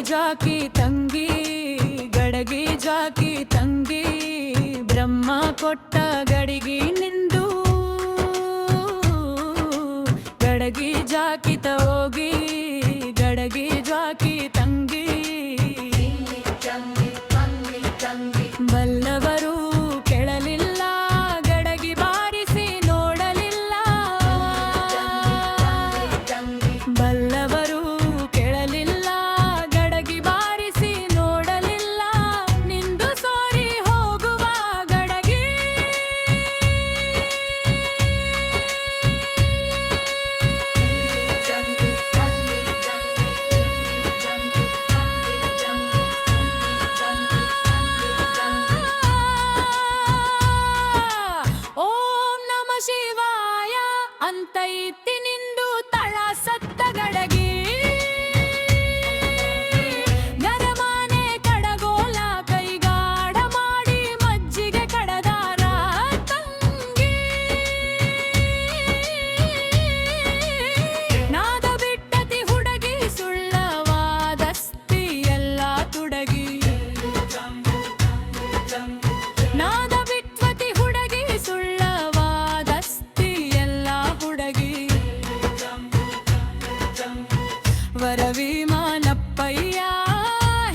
ಜಾಕಿ ತಂಗಿ ಗಡಗಿ ಜಾಕಿ ತಂಗಿ ಬ್ರಹ್ಮ ಕೊಟ್ಟ ಗಡಿಗಿ ನಿಂದು ಗಡಗಿ ಜಾಕಿತ ಹೋಗಿ ಗಡಗಿ ಜಾಕಿ ತಂಗಿ ಬಲ್ಲವರು ಕೆಳಲಿಲ್ಲ ಗಡಗಿ ಬಾರಿಸಿ ನೋಡಲಿಲ್ಲ ಬಲ್ಲವರು ಕೆಳಲಿಲ್ಲ ಗಡಗಿ ಬಾರಿಸಿ ನೋಡಲಿಲ್ಲ ನಿಂದು ಸೋರಿ ಹೋಗುವ ಗಡಗಿ ಓಂ ನಮ ಶಿವಾಯ ಅಂತ ಇತ್ತಿ ನಿಂದು ತಳ ಸತ್ತ ಗಡಗಿ ಗರಮಾನೆ ಕಡಗೋಲ ಕೈಗಾಡ ಮಾಡಿ ಮಜ್ಜಿಗೆ ಕಡದಾರ ತಂಗಿ ನಾದ ಬಿಟ್ಟತಿ ಹುಡುಗಿ ಸುಳ್ಳವಾದಸ್ತಿ ಎಲ್ಲ ತುಡಗಿ ನಾದ ಬಿಟ್ವತಿ ಹುಡುಗಿ ಸುಳ್ಳವಾದಸ್ತಿ ಎಲ್ಲ ಹುಡುಗಿ ವರವಿ ಮಾನಪ್ಪಯ್ಯ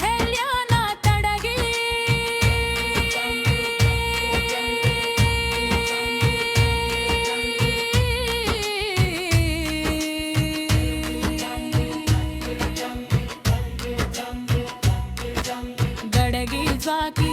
ಹೇಳ್ಯಾನ ತಡಗಿ ಗಡಗಿ ಜಾಕಿ